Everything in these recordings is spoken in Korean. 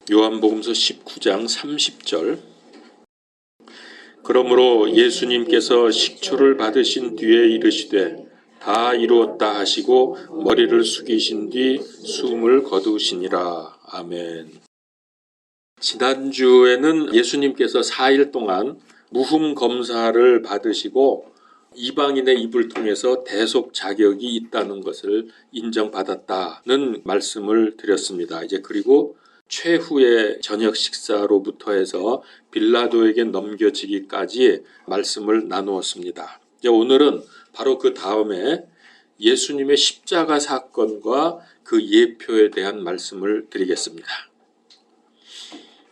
요한복음서 19장 30절. 그러므로 예수님께서 식초를 받으신 뒤에 이르시되 다 이루었다 하시고 머리를 숙이신 뒤 숨을 거두시니라. 아멘. 지난주에는 예수님께서 4일 동안 무흠 검사를 받으시고 이방인의 입을 통해서 대속 자격이 있다는 것을 인정받았다는 말씀을 드렸습니다. 이제 그리고 최후의 저녁 식사로부터 해서 빌라도에게 넘겨지기까지 말씀을 나누었습니다. 이제 오늘은 바로 그 다음에 예수님의 십자가 사건과 그 예표에 대한 말씀을 드리겠습니다.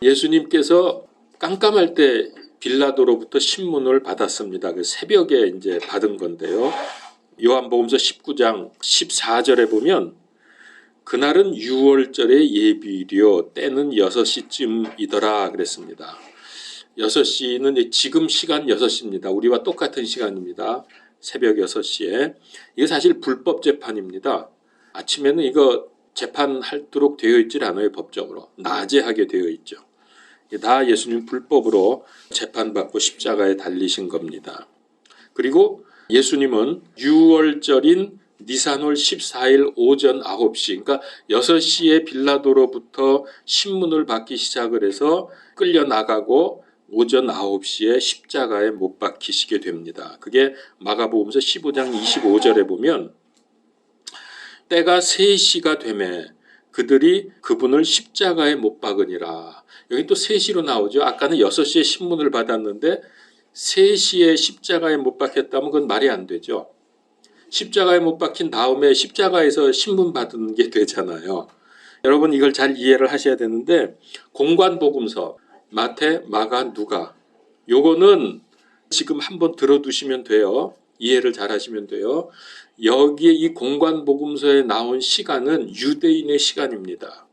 예수님께서 깜깜할 때 빌라도로부터 신문을 받았습니다. 그 새벽에 이제 받은 건데요. 요한복음서 19장 14절에 보면 그날은 6월절의 예비일이요 때는 6시쯤이더라 그랬습니다. 6시는 지금 시간 6시입니다. 우리와 똑같은 시간입니다. 새벽 6시에. 이게 사실 불법 재판입니다. 아침에는 이거 재판하도록 되어 있질 않아요. 법적으로. 낮에 하게 되어 있죠. 다 예수님 불법으로 재판받고 십자가에 달리신 겁니다. 그리고 예수님은 6월절인 니산월 14일 오전 9시, 그러니까 6시에 빌라도로부터 신문을 받기 시작을 해서 끌려나가고 오전 9시에 십자가에 못 박히시게 됩니다. 그게 마가복음서 15장 25절에 보면 때가 3시가 되매 그들이 그분을 십자가에 못 박으니라. 여기 또 3시로 나오죠. 아까는 6시에 신문을 받았는데 3시에 십자가에 못 박혔다면 그건 말이 안 되죠. 십자가에 못 박힌 다음에 십자가에서 신문 받은 게 되잖아요. 여러분 이걸 잘 이해를 하셔야 되는데 공관복음서 마태, 마가, 누가 요거는 지금 한번 들어두시면 돼요. 이해를 잘 하시면 돼요. 여기에 이 공관복음서에 나온 시간은 유대인의 시간입니다.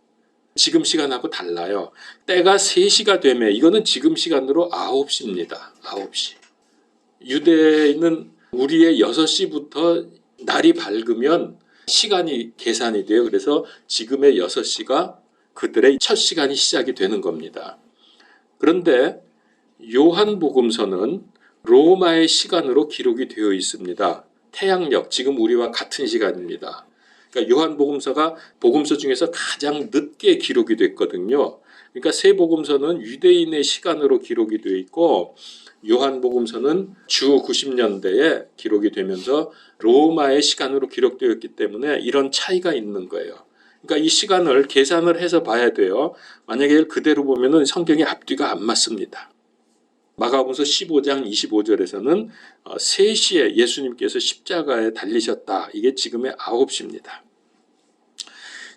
지금 시간하고 달라요. 때가 3시가 되면 이거는 지금 시간으로 9시입니다. 9시. 유대인은 우리의 6시부터 날이 밝으면 시간이 계산이 돼요. 그래서 지금의 6시가 그들의 첫 시간이 시작이 되는 겁니다. 그런데 요한복음서는 로마의 시간으로 기록이 되어 있습니다. 태양력, 지금 우리와 같은 시간입니다. 그러니까 요한복음서가 복음서 중에서 가장 늦게 기록이 됐거든요. 그러니까 세 복음서는 유대인의 시간으로 기록이 되어 있고 요한복음서는 주 90년대에 기록이 되면서 로마의 시간으로 기록되었기 때문에 이런 차이가 있는 거예요. 그러니까 이 시간을 계산을 해서 봐야 돼요. 만약에 그대로 보면은 성경의 앞뒤가 안 맞습니다. 마가복음서 15장 25절에서는 3시에 예수님께서 십자가에 달리셨다. 이게 지금의 9시입니다.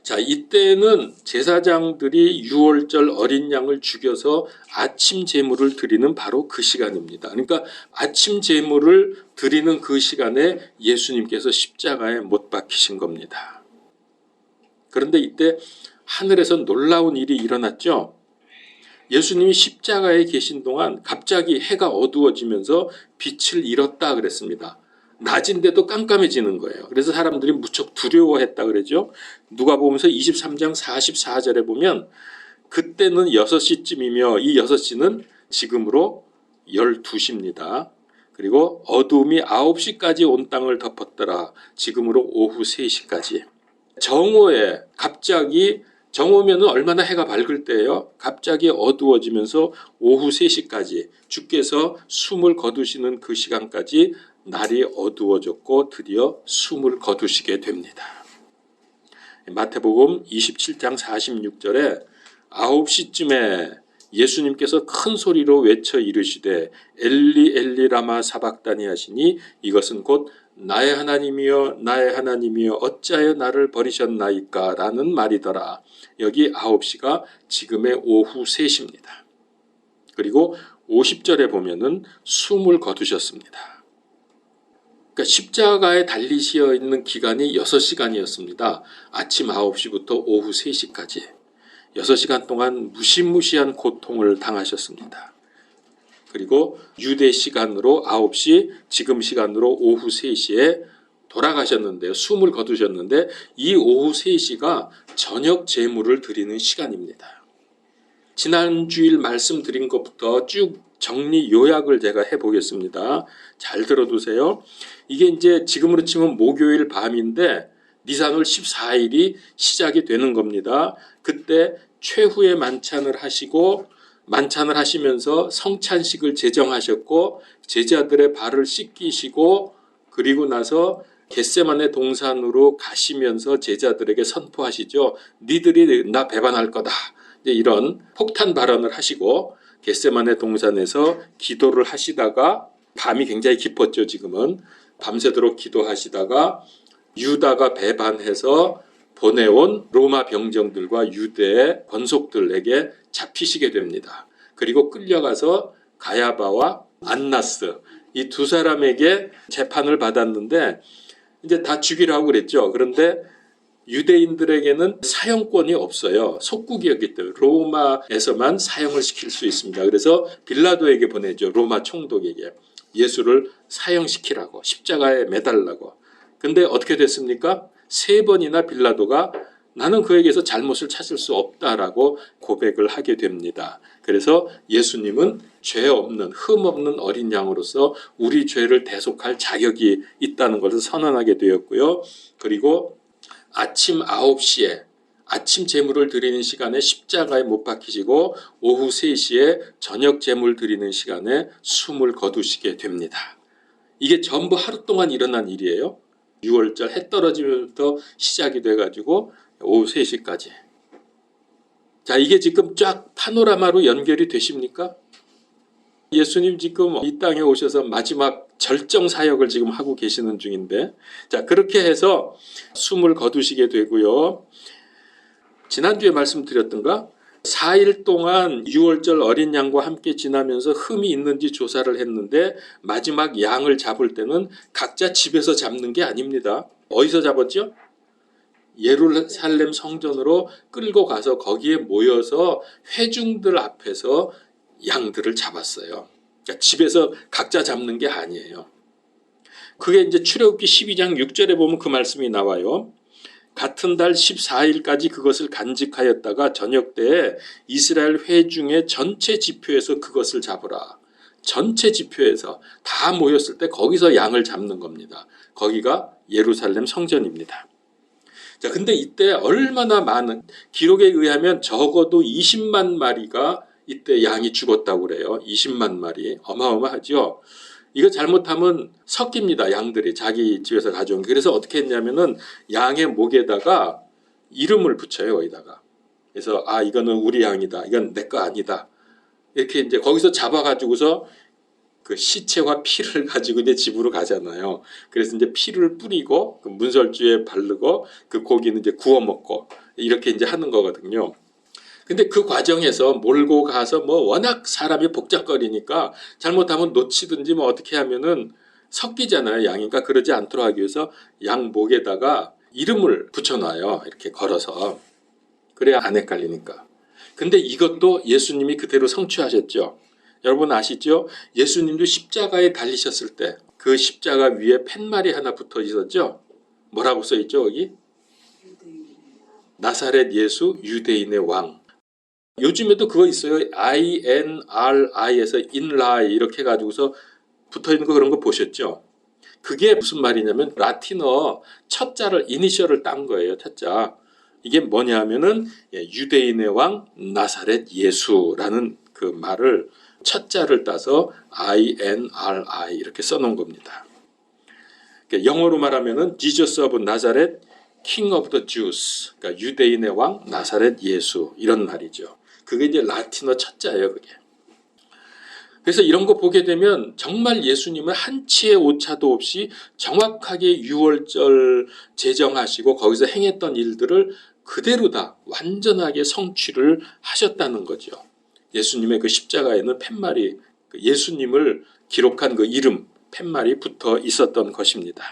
자, 이때는 제사장들이 6월절 어린 양을 죽여서 아침 제물을 드리는 바로 그 시간입니다. 그러니까 아침 제물을 드리는 그 시간에 예수님께서 십자가에 못 박히신 겁니다. 그런데 이때 하늘에서 놀라운 일이 일어났죠. 예수님이 십자가에 계신 동안 갑자기 해가 어두워지면서 빛을 잃었다 그랬습니다. 낮인데도 깜깜해지는 거예요. 그래서 사람들이 무척 두려워했다 그러죠. 누가복음서 23장 44절에 보면 그때는 6시쯤이며 이 6시는 지금으로 12시입니다. 그리고 어두움이 9시까지 온 땅을 덮었더라. 지금으로 오후 3시까지. 정오에 갑자기 정오면은 얼마나 해가 밝을 때예요. 갑자기 어두워지면서 오후 3시까지 주께서 숨을 거두시는 그 시간까지 날이 어두워졌고 드디어 숨을 거두시게 됩니다. 마태복음 27장 46절에 9시쯤에 예수님께서 큰 소리로 외쳐 이르시되 엘리 엘리 라마 사박다니 하시니 이것은 곧 나의 하나님이여 나의 하나님이여 어찌하여 나를 버리셨나이까 라는 말이더라. 여기 9시가 지금의 오후 3시입니다. 그리고 50절에 보면은 숨을 거두셨습니다. 그러니까 십자가에 달리시어 있는 기간이 6시간이었습니다. 아침 9시부터 오후 3시까지 6시간 동안 무시무시한 고통을 당하셨습니다. 그리고 유대 시간으로 9시, 지금 시간으로 오후 3시에 돌아가셨는데요. 숨을 거두셨는데 이 오후 3시가 저녁 제물을 드리는 시간입니다. 지난 주일 말씀드린 것부터 쭉 정리 요약을 제가 해보겠습니다. 잘 들어두세요. 이게 이제 지금으로 치면 목요일 밤인데 니산월 14일이 시작이 되는 겁니다. 그때 최후의 만찬을 하시고 만찬을 하시면서 성찬식을 제정하셨고 제자들의 발을 씻기시고 그리고 나서 겟세마네 동산으로 가시면서 제자들에게 선포하시죠. 니들이 나 배반할 거다. 이런 폭탄 발언을 하시고 겟세마네 동산에서 기도를 하시다가 밤이 굉장히 깊었죠. 지금은 밤새도록 기도하시다가 유다가 배반해서 보내온 로마 병정들과 유대의 권속들에게 잡히시게 됩니다. 그리고 끌려가서 가야바와 안나스 이 두 사람에게 재판을 받았는데 이제 다 죽이라고 그랬죠. 그런데 유대인들에게는 사형권이 없어요. 속국이었기 때문에 로마에서만 사형을 시킬 수 있습니다. 그래서 빌라도에게 보내죠. 로마 총독에게 예수를 사형시키라고 십자가에 매달라고. 근데 어떻게 됐습니까? 3번이나 빌라도가 나는 그에게서 잘못을 찾을 수 없다라고 고백을 하게 됩니다. 그래서 예수님은 죄 없는 흠 없는 어린 양으로서 우리 죄를 대속할 자격이 있다는 것을 선언하게 되었고요. 그리고 아침 9시에 아침 제물을 드리는 시간에 십자가에 못 박히시고 오후 3시에 저녁 제물 드리는 시간에 숨을 거두시게 됩니다. 이게 전부 하루 동안 일어난 일이에요. 6월절 해 떨어지면서부터 시작이 돼가지고 오후 3시까지. 자, 이게 지금 쫙 파노라마로 연결이 되십니까? 예수님 지금 이 땅에 오셔서 마지막 절정 사역을 지금 하고 계시는 중인데, 자, 그렇게 해서 숨을 거두시게 되고요. 지난주에 말씀드렸던가? 4일 동안 6월절 어린 양과 함께 지나면서 흠이 있는지 조사를 했는데 마지막 양을 잡을 때는 각자 집에서 잡는 게 아닙니다. 어디서 잡았죠? 예루살렘 성전으로 끌고 가서 거기에 모여서 회중들 앞에서 양들을 잡았어요. 그러니까 집에서 각자 잡는 게 아니에요. 그게 이제 출애굽기 12장 6절에 보면 그 말씀이 나와요. 같은 달 14일까지 그것을 간직하였다가 저녁 때에 이스라엘 회중의 전체 지표에서 그것을 잡으라. 전체 지표에서 다 모였을 때 거기서 양을 잡는 겁니다. 거기가 예루살렘 성전입니다. 자, 근데 이때 얼마나 많은, 기록에 의하면 적어도 20만 마리가 이때 양이 죽었다고 그래요. 20만 마리. 어마어마하죠. 이거 잘못하면 섞입니다. 양들이 자기 집에서 가져온. 그래서 어떻게 했냐면은 양의 목에다가 이름을 붙여요. 거기다가. 그래서 아, 이거는 우리 양이다. 이건 내 거 아니다. 이렇게 이제 거기서 잡아가지고서 그 시체와 피를 가지고 이제 집으로 가잖아요. 그래서 이제 피를 뿌리고 그 문설주에 바르고 그 고기는 이제 구워 먹고 이렇게 이제 하는 거거든요. 근데 그 과정에서 몰고 가서 뭐 워낙 사람이 복잡거리니까 잘못하면 놓치든지 뭐 어떻게 하면은 섞이잖아요. 양이니까 그러지 않도록 하기 위해서 양 목에다가 이름을 붙여놔요. 이렇게 걸어서. 그래야 안 헷갈리니까. 근데 이것도 예수님이 그대로 성취하셨죠. 여러분 아시죠? 예수님도 십자가에 달리셨을 때 그 십자가 위에 팻말이 하나 붙어 있었죠? 뭐라고 써 있죠, 거기? 나사렛 예수 유대인의 왕. 요즘에도 그거 있어요. INRI에서 인라이 이렇게 해가지고서 붙어 있는 거 그런 거 보셨죠? 그게 무슨 말이냐면 라틴어 첫 자를 이니셜을 딴 거예요. 첫 자. 이게 뭐냐면은 유대인의 왕 나사렛 예수라는 그 말을 첫 자를 따서 INRI 이렇게 써놓은 겁니다. 영어로 말하면은 Jesus of Nazareth, King of the Jews. 그러니까 유대인의 왕 나사렛 예수 이런 말이죠. 그게 이제 라틴어 첫 자예요, 그게. 그래서 이런 거 보게 되면 정말 예수님은 한치의 오차도 없이 정확하게 6월절 제정하시고 거기서 행했던 일들을 그대로 다 완전하게 성취를 하셨다는 거죠. 예수님의 그 십자가에는 팻말이 예수님을 기록한 그 이름 팻말이 붙어 있었던 것입니다.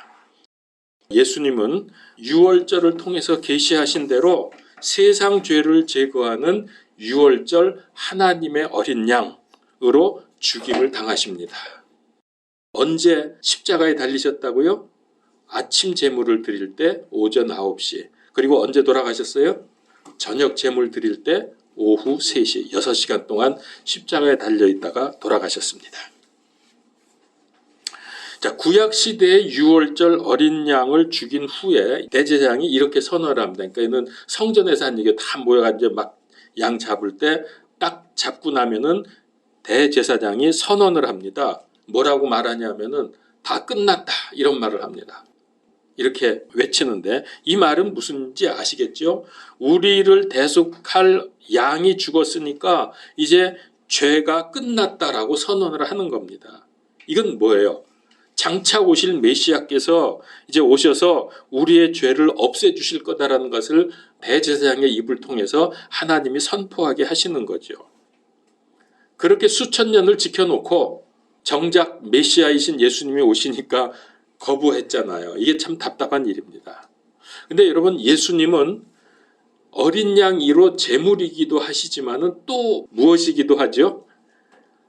예수님은 6월절을 통해서 계시하신 대로 세상 죄를 제거하는 6월절 하나님의 어린 양으로 죽임을 당하십니다. 언제 십자가에 달리셨다고요? 아침 제물을 드릴 때 오전 9시. 그리고 언제 돌아가셨어요? 저녁 제물 드릴 때 오후 3시 6시간 동안 십자가에 달려있다가 돌아가셨습니다. 자, 구약시대의 유월절 어린 양을 죽인 후에 대제사장이 이렇게 선언을 합니다. 그러니까 이는 성전에서 한 얘기 다 모여가지고 막 양 잡을 때 딱 잡고 나면은 대제사장이 선언을 합니다. 뭐라고 말하냐면은 다 끝났다 이런 말을 합니다. 이렇게 외치는데 이 말은 무슨지 아시겠죠? 우리를 대속할 양이 죽었으니까 이제 죄가 끝났다라고 선언을 하는 겁니다. 이건 뭐예요? 장차 오실 메시아께서 이제 오셔서 우리의 죄를 없애주실 거다라는 것을 대제사장의 입을 통해서 하나님이 선포하게 하시는 거죠. 그렇게 수천 년을 지켜놓고 정작 메시아이신 예수님이 오시니까 거부했잖아요. 이게 참 답답한 일입니다. 근데 여러분, 예수님은 어린 양 1호 제물이기도 하시지만은 또 무엇이기도 하죠?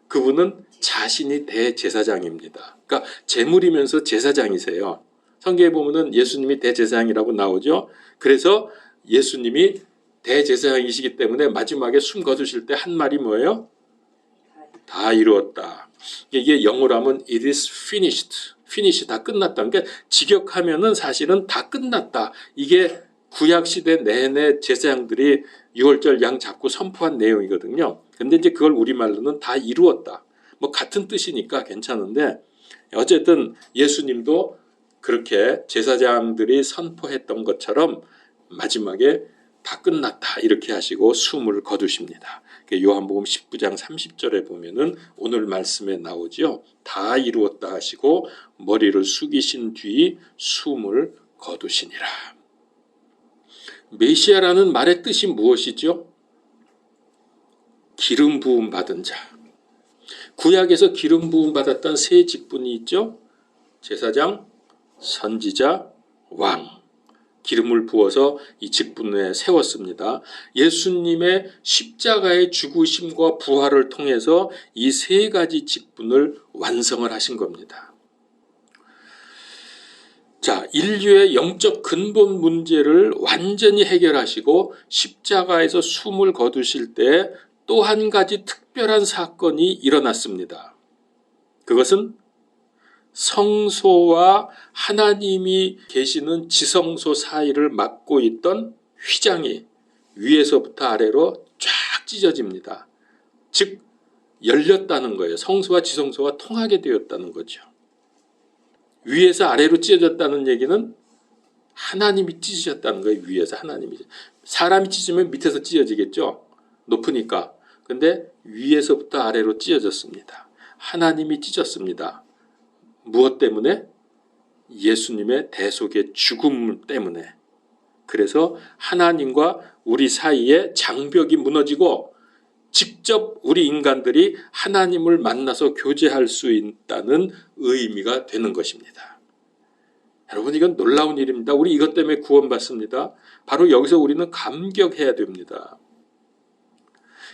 그분은 자신이 대제사장입니다. 그러니까 제물이면서 제사장이세요. 성경에 보면은 예수님이 대제사장이라고 나오죠. 그래서 예수님이 대제사장이시기 때문에 마지막에 숨 거두실 때 한 말이 뭐예요? 다 이루었다. 이게 영어로 하면 it is finished. finish 다 끝났다. 그러니까 직역하면은 사실은 다 끝났다. 이게 구약시대 내내 제사장들이 유월절 양 잡고 선포한 내용이거든요. 근데 이제 그걸 우리말로는 다 이루었다. 뭐 같은 뜻이니까 괜찮은데 어쨌든 예수님도 그렇게 제사장들이 선포했던 것처럼 마지막에 다 끝났다 이렇게 하시고 숨을 거두십니다. 요한복음 19장 30절에 보면은 오늘 말씀에 나오죠. 다 이루었다 하시고 머리를 숙이신 뒤 숨을 거두시니라. 메시아라는 말의 뜻이 무엇이죠? 기름 부음 받은 자. 구약에서 기름 부음 받았던 세 직분이 있죠. 제사장, 선지자, 왕. 기름을 부어서 이 직분에 세웠습니다. 예수님의 십자가의 죽으심과 부활을 통해서 이 세 가지 직분을 완성을 하신 겁니다. 자, 인류의 영적 근본 문제를 완전히 해결하시고 십자가에서 숨을 거두실 때 또 한 가지 특별한 사건이 일어났습니다. 그것은 성소와 하나님이 계시는 지성소 사이를 막고 있던 휘장이 위에서부터 아래로 쫙 찢어집니다. 즉 열렸다는 거예요. 성소와 지성소가 통하게 되었다는 거죠. 위에서 아래로 찢어졌다는 얘기는 하나님이 찢으셨다는 거예요. 위에서 하나님이. 사람이 찢으면 밑에서 찢어지겠죠. 높으니까. 근데 위에서부터 아래로 찢어졌습니다. 하나님이 찢었습니다. 무엇 때문에? 예수님의 대속의 죽음 때문에. 그래서 하나님과 우리 사이에 장벽이 무너지고 직접 우리 인간들이 하나님을 만나서 교제할 수 있다는 의미가 되는 것입니다. 여러분, 이건 놀라운 일입니다. 우리 이것 때문에 구원받습니다. 바로 여기서 우리는 감격해야 됩니다.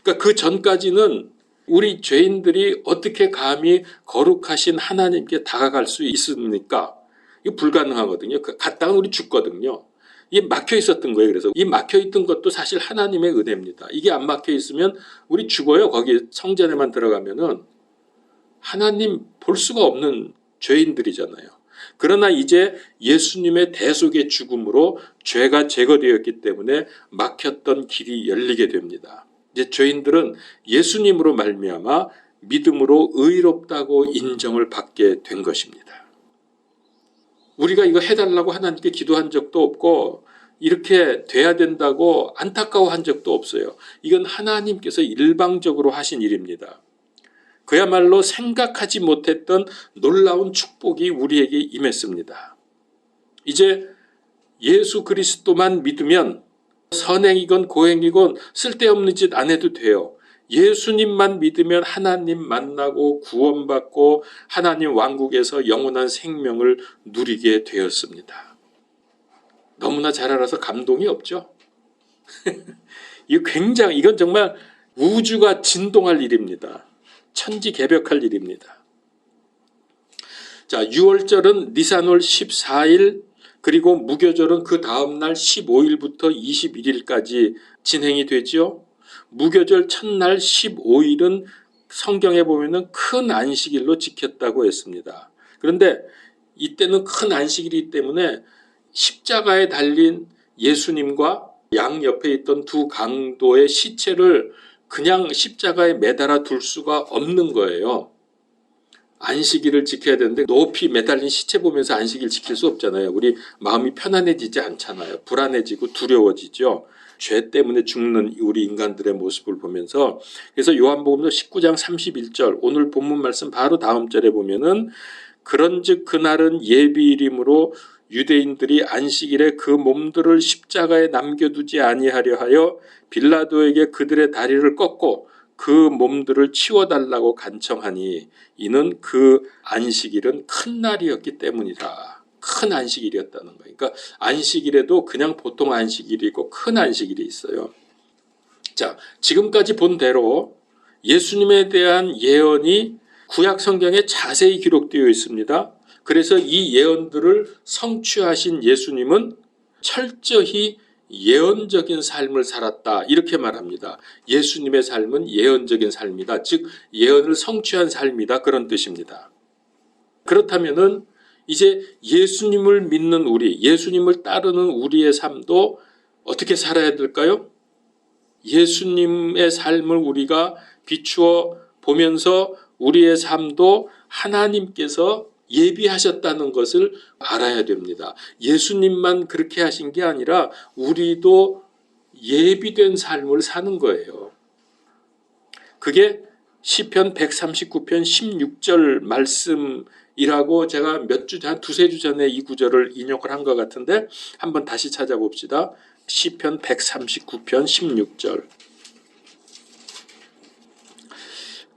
그러니까 그 전까지는 우리 죄인들이 어떻게 감히 거룩하신 하나님께 다가갈 수 있습니까? 이거 불가능하거든요. 갔다가 우리 죽거든요. 이게 막혀 있었던 거예요. 그래서 이 막혀 있던 것도 사실 하나님의 은혜입니다. 이게 안 막혀 있으면 우리 죽어요. 거기 성전에만 들어가면은 하나님 볼 수가 없는 죄인들이잖아요. 그러나 이제 예수님의 대속의 죽음으로 죄가 제거되었기 때문에 막혔던 길이 열리게 됩니다. 이제 죄인들은 예수님으로 말미암아 믿음으로 의롭다고 인정을 받게 된 것입니다. 우리가 이거 해달라고 하나님께 기도한 적도 없고 이렇게 돼야 된다고 안타까워한 적도 없어요. 이건 하나님께서 일방적으로 하신 일입니다. 그야말로 생각하지 못했던 놀라운 축복이 우리에게 임했습니다. 이제 예수 그리스도만 믿으면 선행이건 고행이건 쓸데없는 짓 안 해도 돼요. 예수님만 믿으면 하나님 만나고 구원받고 하나님 왕국에서 영원한 생명을 누리게 되었습니다. 너무나 잘 알아서 감동이 없죠? 이건 정말 우주가 진동할 일입니다. 천지개벽할 일입니다. 자, 유월절은 니산월 14일 그리고 무교절은 그 다음날 15일부터 21일까지 진행이 되죠. 무교절 첫날 15일은 성경에 보면은 큰 안식일로 지켰다고 했습니다. 그런데 이때는 큰 안식일이기 때문에 십자가에 달린 예수님과 양 옆에 있던 두 강도의 시체를 그냥 십자가에 매달아 둘 수가 없는 거예요. 안식일을 지켜야 되는데 높이 매달린 시체 보면서 안식일 지킬 수 없잖아요. 우리 마음이 편안해지지 않잖아요. 불안해지고 두려워지죠. 죄 때문에 죽는 우리 인간들의 모습을 보면서. 그래서 요한복음서 19장 31절 오늘 본문 말씀 바로 다음 절에 보면은 그런즉 그날은 예비일이므로 유대인들이 안식일에 그 몸들을 십자가에 남겨두지 아니하려 하여 빌라도에게 그들의 다리를 꺾고 그 몸들을 치워달라고 간청하니 이는 그 안식일은 큰 날이었기 때문이라. 큰 안식일이었다는 거예요. 그러니까 안식일에도 그냥 보통 안식일이고 큰 안식일이 있어요. 자, 지금까지 본 대로 예수님에 대한 예언이 구약 성경에 자세히 기록되어 있습니다. 그래서 이 예언들을 성취하신 예수님은 철저히 예언적인 삶을 살았다 이렇게 말합니다. 예수님의 삶은 예언적인 삶이다. 즉 예언을 성취한 삶이다 그런 뜻입니다. 그렇다면은 이제 예수님을 믿는 우리, 예수님을 따르는 우리의 삶도 어떻게 살아야 될까요? 예수님의 삶을 우리가 비추어 보면서 우리의 삶도 하나님께서 예비하셨다는 것을 알아야 됩니다. 예수님만 그렇게 하신 게 아니라 우리도 예비된 삶을 사는 거예요. 그게 시편 139편 16절 말씀이라고 제가 한 두세 주 전에 이 구절을 인용을 한 것 같은데 한번 다시 찾아봅시다. 시편 139편 16절.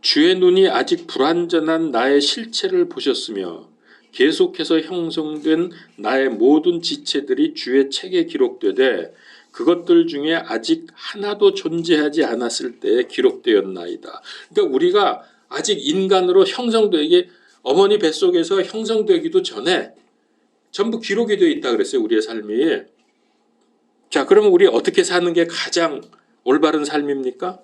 주의 눈이 아직 불완전한 나의 실체를 보셨으며 계속해서 형성된 나의 모든 지체들이 주의 책에 기록되되 그것들 중에 아직 하나도 존재하지 않았을 때에 기록되었나이다. 그러니까 우리가 아직 인간으로 형성되기, 어머니 뱃속에서 형성되기도 전에 전부 기록이 되어 있다 그랬어요. 우리의 삶이. 자, 그러면 우리 어떻게 사는 게 가장 올바른 삶입니까?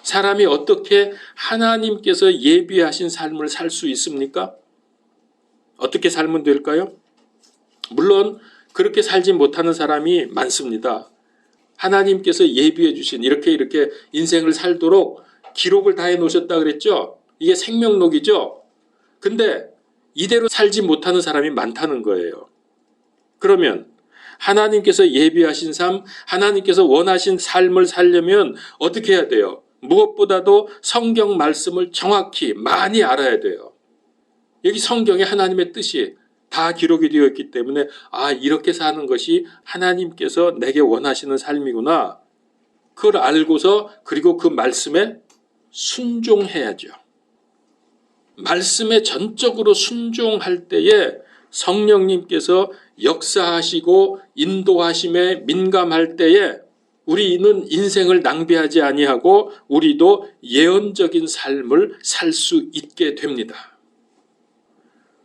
사람이 어떻게 하나님께서 예비하신 삶을 살 수 있습니까? 어떻게 살면 될까요? 물론 그렇게 살지 못하는 사람이 많습니다. 하나님께서 예비해 주신 이렇게 인생을 살도록 기록을 다 해놓으셨다 그랬죠? 이게 생명록이죠? 근데 이대로 살지 못하는 사람이 많다는 거예요. 그러면 하나님께서 예비하신 삶, 하나님께서 원하신 삶을 살려면 어떻게 해야 돼요? 무엇보다도 성경 말씀을 정확히 많이 알아야 돼요. 여기 성경에 하나님의 뜻이 다 기록이 되어 있기 때문에 이렇게 사는 것이 하나님께서 내게 원하시는 삶이구나. 그걸 알고서 그리고 그 말씀에 순종해야죠. 말씀에 전적으로 순종할 때에 성령님께서 역사하시고 인도하심에 민감할 때에 우리는 인생을 낭비하지 아니하고 우리도 예언적인 삶을 살 수 있게 됩니다.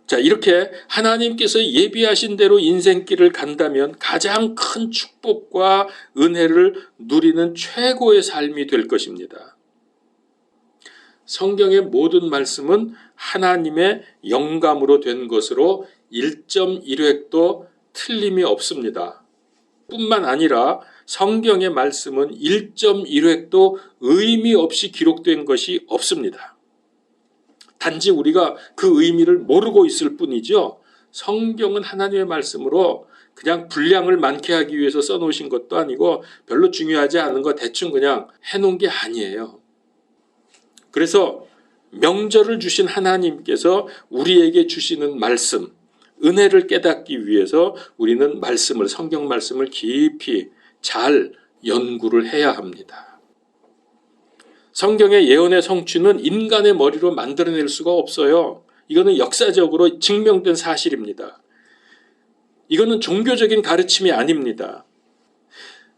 자, 이렇게 하나님께서 예비하신 대로 인생길을 간다면 가장 큰 축복과 은혜를 누리는 최고의 삶이 될 것입니다. 성경의 모든 말씀은 하나님의 영감으로 된 것으로 1.1획도 틀림이 없습니다. 뿐만 아니라 성경의 말씀은 1.1획도 의미 없이 기록된 것이 없습니다. 단지 우리가 그 의미를 모르고 있을 뿐이죠. 성경은 하나님의 말씀으로 그냥 분량을 많게 하기 위해서 써놓으신 것도 아니고 별로 중요하지 않은 거 대충 그냥 해놓은 게 아니에요. 그래서 명절을 주신 하나님께서 우리에게 주시는 말씀, 은혜를 깨닫기 위해서 우리는 말씀을, 성경 말씀을 깊이 잘 연구를 해야 합니다. 성경의 예언의 성취는 인간의 머리로 만들어낼 수가 없어요. 이거는 역사적으로 증명된 사실입니다. 이거는 종교적인 가르침이 아닙니다.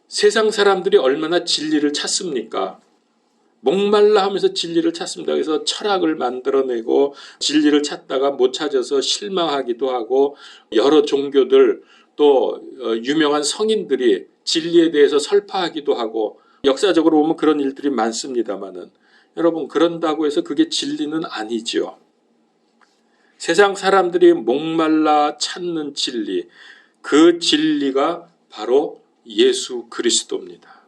세상 사람들이 얼마나 진리를 찾습니까? 목말라 하면서 진리를 찾습니다. 그래서 철학을 만들어내고 진리를 찾다가 못 찾아서 실망하기도 하고 여러 종교들 또 유명한 성인들이 진리에 대해서 설파하기도 하고 역사적으로 보면 그런 일들이 많습니다만은 여러분, 그런다고 해서 그게 진리는 아니죠. 세상 사람들이 목말라 찾는 진리, 그 진리가 바로 예수 그리스도입니다.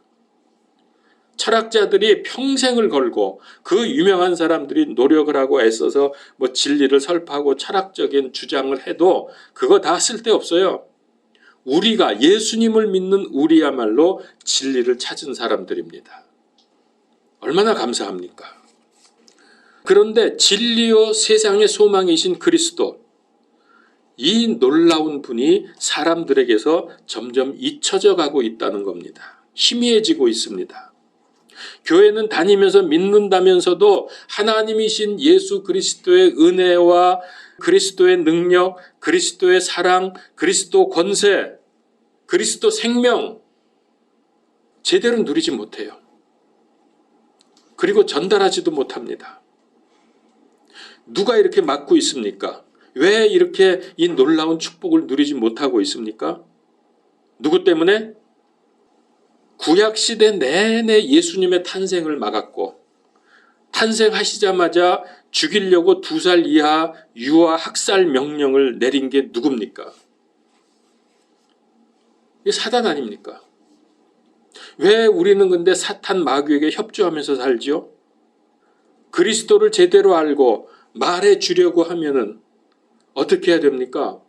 철학자들이 평생을 걸고 그 유명한 사람들이 노력을 하고 애써서 진리를 설파하고 철학적인 주장을 해도 그거 다 쓸데없어요. 우리가 예수님을 믿는 우리야말로 진리를 찾은 사람들입니다. 얼마나 감사합니까? 그런데 진리요 세상의 소망이신 그리스도, 이 놀라운 분이 사람들에게서 점점 잊혀져 가고 있다는 겁니다. 희미해지고 있습니다. 교회는 다니면서 믿는다면서도 하나님이신 예수 그리스도의 은혜와 그리스도의 능력, 그리스도의 사랑, 그리스도 권세, 그리스도 생명 제대로 누리지 못해요. 그리고 전달하지도 못합니다. 누가 이렇게 막고 있습니까? 왜 이렇게 이 놀라운 축복을 누리지 못하고 있습니까? 누구 때문에? 구약시대 내내 예수님의 탄생을 막았고 탄생하시자마자 죽이려고 2살 이하 유아 학살 명령을 내린 게 누굽니까? 이게 사단 아닙니까? 왜 우리는 근데 사탄 마귀에게 협조하면서 살지요? 그리스도를 제대로 알고 말해 주려고 하면은 어떻게 해야 됩니까?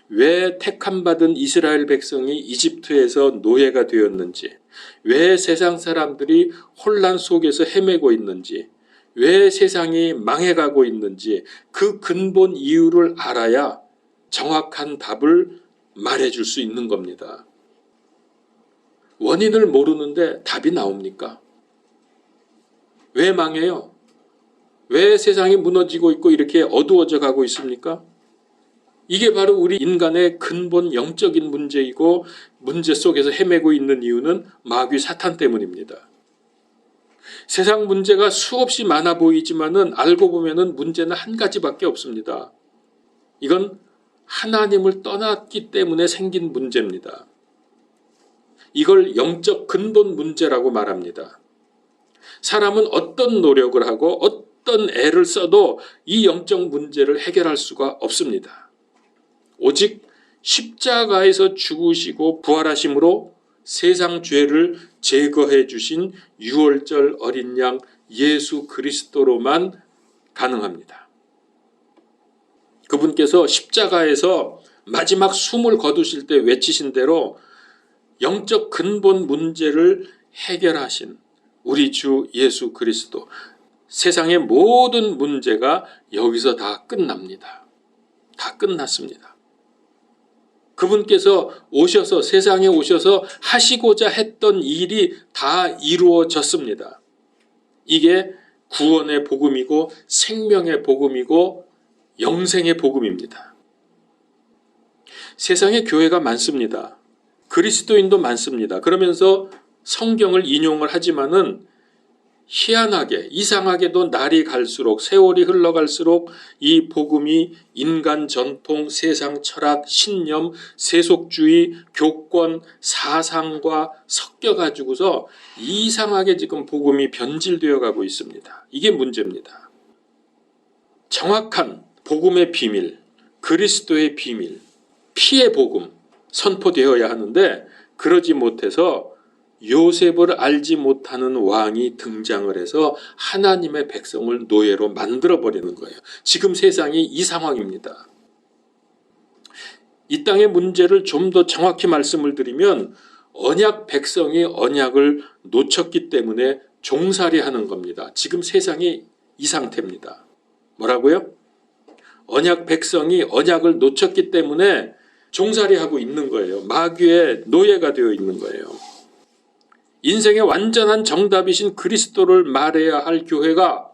왜 택함받은 이스라엘 백성이 이집트에서 노예가 되었는지, 왜 세상 사람들이 혼란 속에서 헤매고 있는지, 왜 세상이 망해가고 있는지 그 근본 이유를 알아야 정확한 답을 말해줄 수 있는 겁니다. 원인을 모르는데 답이 나옵니까? 왜 망해요? 왜 세상이 무너지고 있고 이렇게 어두워져 가고 있습니까? 이게 바로 우리 인간의 근본 영적인 문제이고 문제 속에서 헤매고 있는 이유는 마귀 사탄 때문입니다. 세상 문제가 수없이 많아 보이지만은 알고 보면은 문제는 한 가지밖에 없습니다. 이건 하나님을 떠났기 때문에 생긴 문제입니다. 이걸 영적 근본 문제라고 말합니다. 사람은 어떤 노력을 하고 어떤 애를 써도 이 영적 문제를 해결할 수가 없습니다. 오직 십자가에서 죽으시고 부활하심으로 세상 죄를 제거해 주신 유월절 어린 양 예수 그리스도로만 가능합니다. 그분께서 십자가에서 마지막 숨을 거두실 때 외치신 대로 영적 근본 문제를 해결하신 우리 주 예수 그리스도, 세상의 모든 문제가 여기서 다 끝납니다. 다 끝났습니다. 그분께서 오셔서 세상에 오셔서 하시고자 했던 일이 다 이루어졌습니다. 이게 구원의 복음이고 생명의 복음이고 영생의 복음입니다. 세상에 교회가 많습니다. 그리스도인도 많습니다. 그러면서 성경을 인용을 하지만은 희한하게 이상하게도 날이 갈수록 세월이 흘러갈수록 이 복음이 인간 전통, 세상 철학, 신념, 세속주의, 교권, 사상과 섞여가지고서 이상하게 지금 복음이 변질되어 가고 있습니다. 이게 문제입니다. 정확한 복음의 비밀, 그리스도의 비밀, 피의 복음 선포되어야 하는데 그러지 못해서 요셉을 알지 못하는 왕이 등장을 해서 하나님의 백성을 노예로 만들어버리는 거예요. 지금 세상이 이 상황입니다. 이 땅의 문제를 좀 더 정확히 말씀을 드리면 언약 백성이 언약을 놓쳤기 때문에 종살이하는 겁니다. 지금 세상이 이 상태입니다. 뭐라고요? 언약 백성이 언약을 놓쳤기 때문에 종살이하고 있는 거예요. 마귀의 노예가 되어 있는 거예요. 인생의 완전한 정답이신 그리스도를 말해야 할 교회가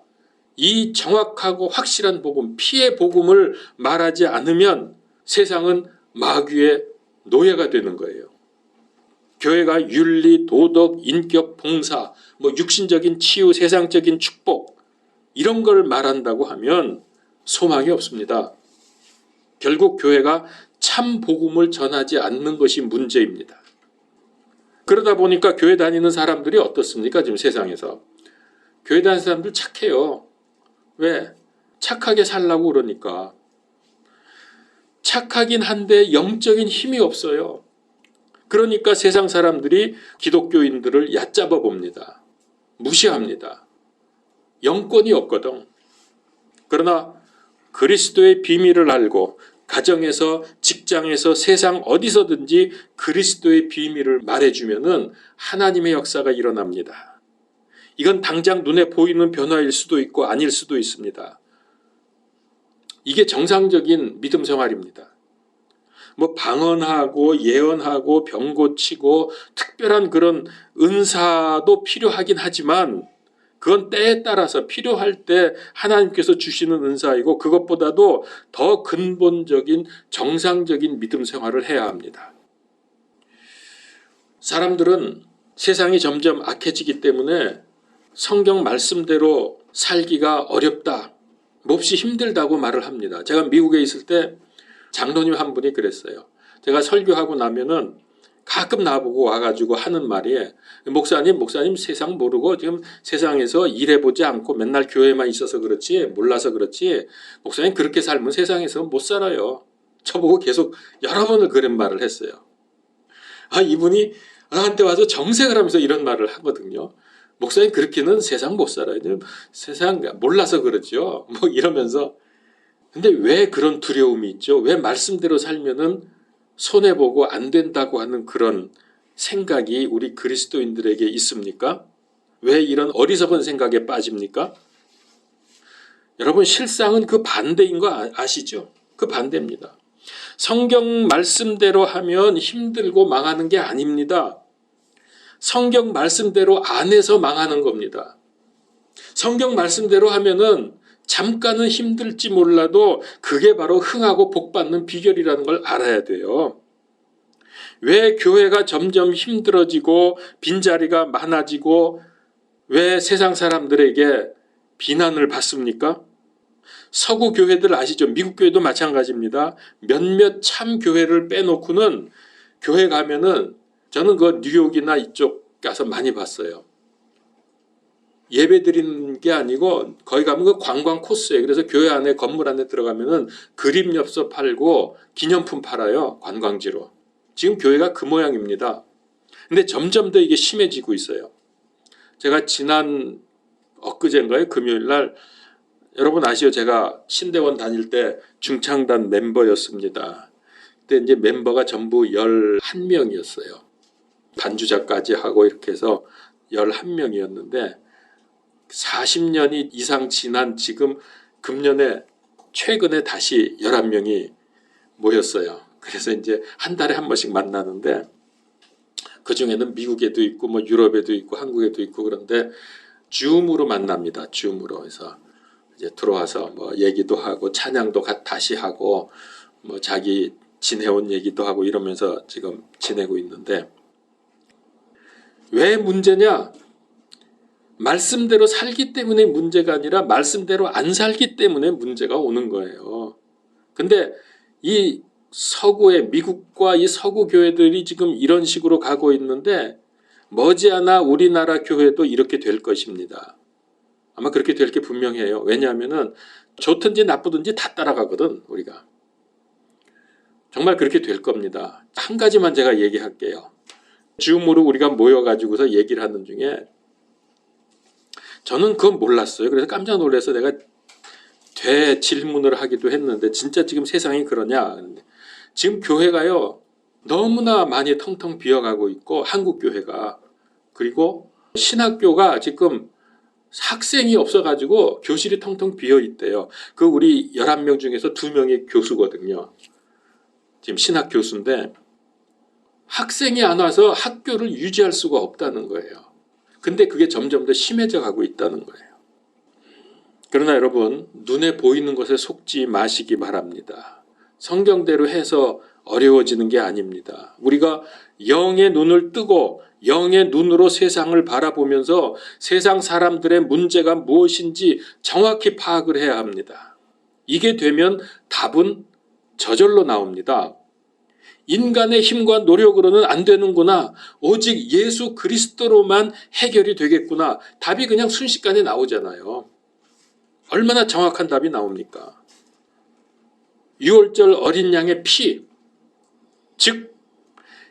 이 정확하고 확실한 복음, 피의 복음을 말하지 않으면 세상은 마귀의 노예가 되는 거예요. 교회가 윤리, 도덕, 인격, 봉사, 육신적인 치유, 세상적인 축복 이런 걸 말한다고 하면 소망이 없습니다. 결국 교회가 참 복음을 전하지 않는 것이 문제입니다. 그러다 보니까 교회 다니는 사람들이 어떻습니까? 지금 세상에서. 교회 다니는 사람들 착해요. 왜? 착하게 살라고 그러니까. 착하긴 한데 영적인 힘이 없어요. 그러니까 세상 사람들이 기독교인들을 얕잡아 봅니다. 무시합니다. 영권이 없거든. 그러나 그리스도의 비밀을 알고 가정에서, 직장에서, 세상 어디서든지 그리스도의 비밀을 말해주면은 하나님의 역사가 일어납니다. 이건 당장 눈에 보이는 변화일 수도 있고 아닐 수도 있습니다. 이게 정상적인 믿음 생활입니다. 뭐 방언하고 예언하고 병 고치고 특별한 그런 은사도 필요하긴 하지만 그건 때에 따라서 필요할 때 하나님께서 주시는 은사이고 그것보다도 더 근본적인 정상적인 믿음 생활을 해야 합니다. 사람들은 세상이 점점 악해지기 때문에 성경 말씀대로 살기가 어렵다, 몹시 힘들다고 말을 합니다. 제가 미국에 있을 때 장로님 한 분이 그랬어요. 제가 설교하고 나면은 가끔 나보고 와가지고 하는 말이 목사님 세상 모르고 지금 세상에서 일해보지 않고 맨날 교회만 있어서 그렇지 몰라서 그렇지 목사님 그렇게 살면 세상에서 못 살아요. 저보고 계속 여러 번을 그런 말을 했어요. 이분이 나한테 와서 정색을 하면서 이런 말을 하거든요. 목사님 그렇게는 세상 못 살아요. 세상 몰라서 그렇죠. 뭐 이러면서. 근데 왜 그런 두려움이 있죠? 왜 말씀대로 살면은 손해보고 안 된다고 하는 그런 생각이 우리 그리스도인들에게 있습니까? 왜 이런 어리석은 생각에 빠집니까? 여러분 실상은 그 반대인 거 아시죠? 그 반대입니다. 성경 말씀대로 하면 힘들고 망하는 게 아닙니다. 성경 말씀대로 안 해서 망하는 겁니다. 성경 말씀대로 하면은 잠깐은 힘들지 몰라도 그게 바로 흥하고 복받는 비결이라는 걸 알아야 돼요. 왜 교회가 점점 힘들어지고 빈자리가 많아지고 왜 세상 사람들에게 비난을 받습니까? 서구 교회들 아시죠? 미국 교회도 마찬가지입니다. 몇몇 참 교회를 빼놓고는 교회 가면은 저는 그 뉴욕이나 이쪽 가서 많이 봤어요. 예배 드리는 게 아니고 거기 가면 그 관광 코스예요. 그래서 교회 안에 건물 안에 들어가면은 그림 엽서 팔고 기념품 팔아요. 관광지로. 지금 교회가 그 모양입니다. 근데 점점 더 이게 심해지고 있어요. 제가 지난 엊그제인가요? 금요일 날 여러분 아시죠? 제가 신대원 다닐 때 중창단 멤버였습니다. 그때 이제 멤버가 전부 11명이었어요. 반주자까지 하고 이렇게 해서 11명이었는데 40년이 이상 지난 지금 금년에 최근에 다시 11명이 모였어요. 그래서 이제 한 달에 한 번씩 만나는데 그 중에는 미국에도 있고 뭐 유럽에도 있고 한국에도 있고 그런데 줌으로 만납니다. 줌으로 해서 이제 들어와서 뭐 얘기도 하고 찬양도 다시 하고 뭐 자기 지내온 얘기도 하고 이러면서 지금 지내고 있는데 왜 문제냐? 말씀대로 살기 때문에 문제가 아니라 말씀대로 안 살기 때문에 문제가 오는 거예요. 근데 이 서구의 미국과 이 서구 교회들이 지금 이런 식으로 가고 있는데 머지않아 우리나라 교회도 이렇게 될 것입니다. 아마 그렇게 될 게 분명해요. 왜냐하면은 좋든지 나쁘든지 다 따라가거든 우리가. 정말 그렇게 될 겁니다. 한 가지만 제가 얘기할게요. 줌으로 우리가 모여가지고서 얘기를 하는 중에 저는 그건 몰랐어요. 그래서 깜짝 놀라서 내가 되질문을 하기도 했는데 진짜 지금 세상이 그러냐. 지금 교회가요. 너무나 많이 텅텅 비어가고 있고 한국 교회가. 그리고 신학교가 지금 학생이 없어가지고 교실이 텅텅 비어있대요. 그 우리 11명 중에서 2명이 교수거든요. 지금 신학 교수인데 학생이 안 와서 학교를 유지할 수가 없다는 거예요. 근데 그게 점점 더 심해져 가고 있다는 거예요. 그러나 여러분 눈에 보이는 것에 속지 마시기 바랍니다. 성경대로 해서 어려워지는 게 아닙니다. 우리가 영의 눈을 뜨고 영의 눈으로 세상을 바라보면서 세상 사람들의 문제가 무엇인지 정확히 파악을 해야 합니다. 이게 되면 답은 저절로 나옵니다. 인간의 힘과 노력으로는 안 되는구나. 오직 예수 그리스도로만 해결이 되겠구나. 답이 그냥 순식간에 나오잖아요. 얼마나 정확한 답이 나옵니까? 유월절 어린 양의 피, 즉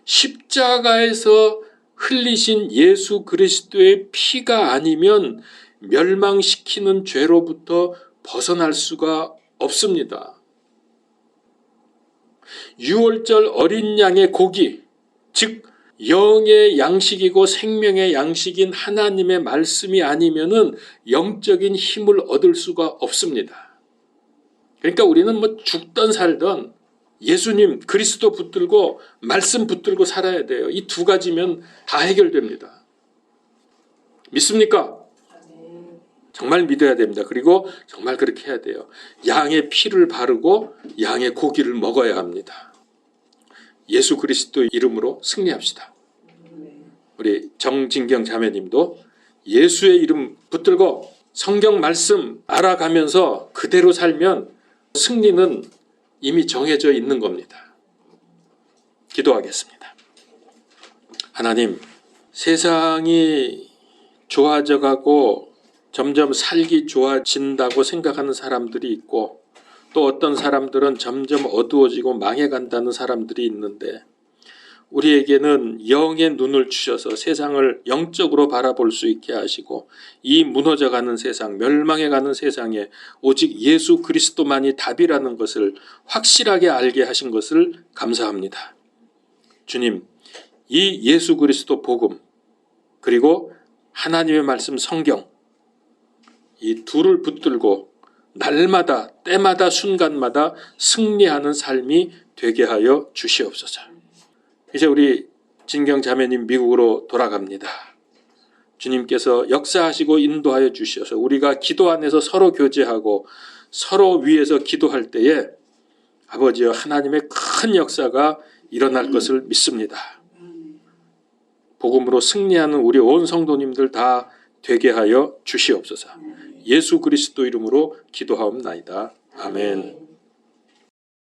십자가에서 흘리신 예수 그리스도의 피가 아니면 멸망시키는 죄로부터 벗어날 수가 없습니다. 유월절 어린 양의 고기, 즉 영의 양식이고 생명의 양식인 하나님의 말씀이 아니면은 영적인 힘을 얻을 수가 없습니다. 그러니까 우리는 뭐 죽든 살든 예수님 그리스도 붙들고 말씀 붙들고 살아야 돼요. 이 두 가지면 다 해결됩니다. 믿습니까? 정말 믿어야 됩니다. 그리고 정말 그렇게 해야 돼요. 양의 피를 바르고 양의 고기를 먹어야 합니다. 예수 그리스도 이름으로 승리합시다. 우리 정진경 자매님도 예수의 이름 붙들고 성경 말씀 알아가면서 그대로 살면 승리는 이미 정해져 있는 겁니다. 기도하겠습니다. 하나님, 세상이 좋아져 가고 점점 살기 좋아진다고 생각하는 사람들이 있고 또 어떤 사람들은 점점 어두워지고 망해간다는 사람들이 있는데 우리에게는 영의 눈을 주셔서 세상을 영적으로 바라볼 수 있게 하시고 이 무너져가는 세상, 멸망해가는 세상에 오직 예수 그리스도만이 답이라는 것을 확실하게 알게 하신 것을 감사합니다. 주님, 이 예수 그리스도 복음 그리고 하나님의 말씀 성경 이 둘을 붙들고 날마다 때마다 순간마다 승리하는 삶이 되게 하여 주시옵소서. 이제 우리 진경 자매님 미국으로 돌아갑니다. 주님께서 역사하시고 인도하여 주셔서 우리가 기도 안에서 서로 교제하고 서로 위해서 기도할 때에 아버지여 하나님의 큰 역사가 일어날 것을 믿습니다. 복음으로 승리하는 우리 온 성도님들 다 되게 하여 주시옵소서. 예수 그리스도 이름으로 기도하옵나이다. 아멘.